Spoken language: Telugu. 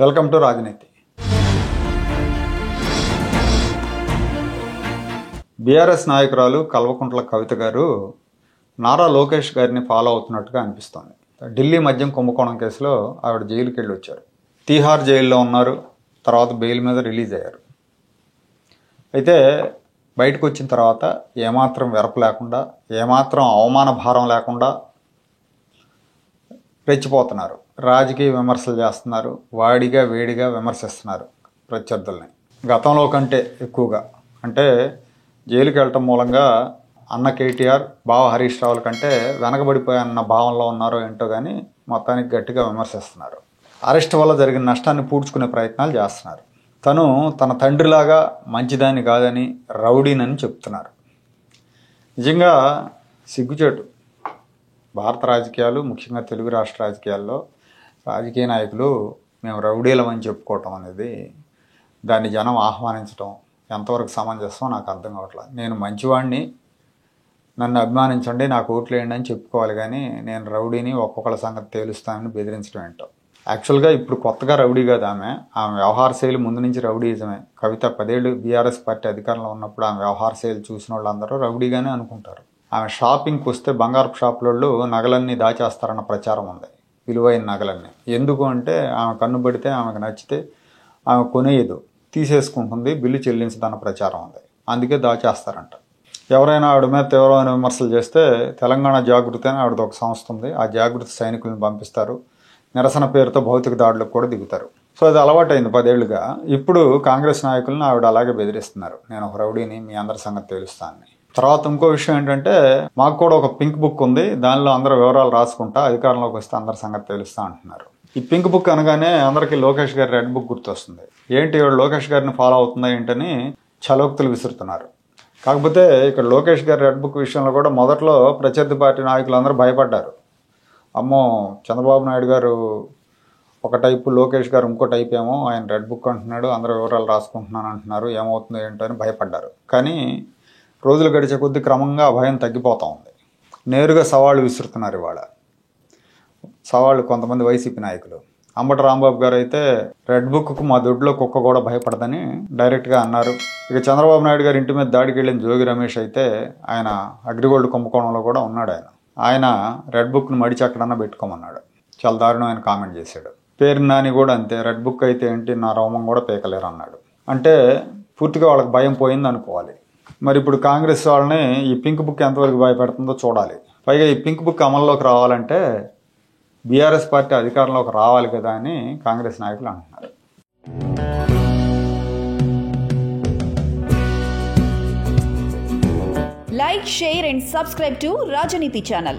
వెల్కమ్ టు రాజనీతి. బీఆర్ఎస్ నాయకురాలు కల్వకుంట్ల కవిత గారు నారా లోకేష్ గారిని ఫాలో అవుతున్నట్టుగా అనిపిస్తోంది. ఢిల్లీ మద్యం కుంభకోణం కేసులో ఆవిడ జైలుకి వెళ్ళి వచ్చారు. తీహార్ జైల్లో ఉన్నారు. తర్వాత బెయిల్ మీద రిలీజ్ అయ్యారు. అయితే బయటకు వచ్చిన తర్వాత ఏమాత్రం వెరపు లేకుండా, ఏమాత్రం అవమాన భారం లేకుండా రెచ్చిపోతున్నారు. రాజకీయ విమర్శలు చేస్తున్నారు. వాడిగా వేడిగా విమర్శిస్తున్నారు ప్రత్యర్థుల్ని. గతంలో కంటే ఎక్కువగా, అంటే జైలుకి వెళ్ళటం మూలంగా అన్న కేటీఆర్, బావ హరీష్ రావుల కంటే వెనకబడిపోయాన్న భావంలో ఉన్నారో ఏంటో కానీ మొత్తానికి గట్టిగా విమర్శిస్తున్నారు. అరెస్ట్ వల్ల జరిగిన నష్టాన్ని పూడ్చుకునే ప్రయత్నాలు చేస్తున్నారు. తను తన తండ్రిలాగా మంచిదాన్ని కాదని, రౌడీనని చెప్తున్నారు. నిజంగా సిగ్గుచేటు. భారత రాజకీయాలు, ముఖ్యంగా తెలుగు రాష్ట్ర రాజకీయాల్లో రాజకీయ నాయకులు మేము రౌడీలమని చెప్పుకోవటం అనేది, దాన్ని జనం ఆహ్వానించడం ఎంతవరకు సమంజసమో నాకు అర్థం కావట్లేదు. నేను మంచివాడిని, నన్ను అభిమానించండి, నాకు ఓట్లు వేయండి అని చెప్పుకోవాలి కానీ నేను రౌడీని, ఒక్కొక్కళ్ళ సంగతి తేలుస్తానని బెదిరించడం ఏంటో. యాక్చువల్గా ఇప్పుడు కొత్తగా రౌడీ కాదు ఆమె వ్యవహార శైలి ముందు నుంచి రౌడీజమే. కవిత 10 ఏళ్ళు బీఆర్ఎస్ పార్టీ అధికారంలో ఉన్నప్పుడు ఆమె వ్యవహార శైలి చూసిన వాళ్ళందరూ రౌడీగానే అనుకుంటారు. ఆమె షాపింగ్కి వస్తే బంగారపు షాపులలో నగలన్నీ దాచేస్తారన్న ప్రచారం ఉంది, విలువైన నగలన్నీ. ఎందుకు అంటే ఆమె కన్ను పడితే, ఆమెకు నచ్చితే ఆమె కొనేయదు, తీసేసుకుంటుంది, బిల్లు చెల్లించదన్న ప్రచారం ఉంది. అందుకే దాచేస్తారంట. ఎవరైనా ఆవిడ మీద తీవ్రమైన విమర్శలు చేస్తే తెలంగాణ జాగృతి అని ఆవిడది ఒక సంస్థ ఉంది. ఆ జాగృతి సైనికులను పంపిస్తారు. నిరసన పేరుతో భౌతిక దాడులకు కూడా దిగుతారు. సో అది అలవాటైంది 10 ఏళ్ళుగా. ఇప్పుడు కాంగ్రెస్ నాయకులను ఆవిడ అలాగే బెదిరిస్తున్నారు. నేను ఒక రౌడీని, మీ అందరి సంగతి తెలుస్తానని. తర్వాత ఇంకో విషయం ఏంటంటే, మాకు కూడా ఒక పింక్ బుక్ ఉంది, దానిలో అందరూ వివరాలు రాసుకుంటా, అధికారంలోకి వస్తే అందరి సంగతి తెలుస్తా అంటున్నారు. ఈ పింక్ బుక్ అనగానే అందరికీ లోకేష్ గారి రెడ్ బుక్ గుర్తొస్తుంది. ఏంటి ఇవాళ లోకేష్ గారిని ఫాలో అవుతుందా ఏంటని చలోక్తులు విసురుతున్నారు. కాకపోతే ఇక్కడ లోకేష్ గారి రెడ్ బుక్ విషయంలో కూడా మొదట్లో ప్రత్యర్థి పార్టీ నాయకులందరూ భయపడ్డారు. అమ్మో, చంద్రబాబు నాయుడు గారు ఒక టైపు, లోకేష్ గారు ఇంకో టైప్ ఏమో, ఆయన రెడ్ బుక్ అంటున్నాడు, అందరూ వివరాలు రాసుకుంటున్నాను అంటున్నారు, ఏమవుతుందో ఏంటో అని భయపడ్డారు. కానీ రోజులు గడిచే కొద్దీ క్రమంగా భయం తగ్గిపోతూ ఉంది. నేరుగా సవాళ్ళు విసురుతున్నారు ఇవాళ. సవాళ్ళు కొంతమంది వైసీపీ నాయకులు. అంబటి రాంబాబు గారు అయితే రెడ్ బుక్కు మా దొడ్లో కుక్క కూడా భయపడదని డైరెక్ట్గా అన్నారు. ఇక చంద్రబాబు నాయుడు గారి ఇంటి మీద దాడికి వెళ్ళిన జోగి రమేష్ అయితే ఆయన అగ్రిగోల్డ్ కుంభకోణంలో కూడా ఉన్నాడు. ఆయన రెడ్ బుక్ను మడిచి ఎక్కడన్నా పెట్టుకోమన్నాడు. చాలా దారుణమైన కామెంట్ చేశాడు. పేరు నాని కూడా అంతే, రెడ్ బుక్ అయితే ఏంటి, నా రోమం కూడా పీకలేరు అన్నాడు. అంటే పూర్తిగా వాళ్ళకి భయం పోయింది అనుకోవాలి. మరి ఇప్పుడు కాంగ్రెస్ వాళ్ళని ఈ పింక్ బుక్ ఎంతవరకు భయపెడుతుందో చూడాలి. పైగా ఈ పింక్ బుక్ అమల్లోకి రావాలంటే బీఆర్ఎస్ పార్టీ అధికారంలోకి రావాలి కదా అని కాంగ్రెస్ నాయకులు అంటున్నారు. Like, share and subscribe to Rajaniti channel.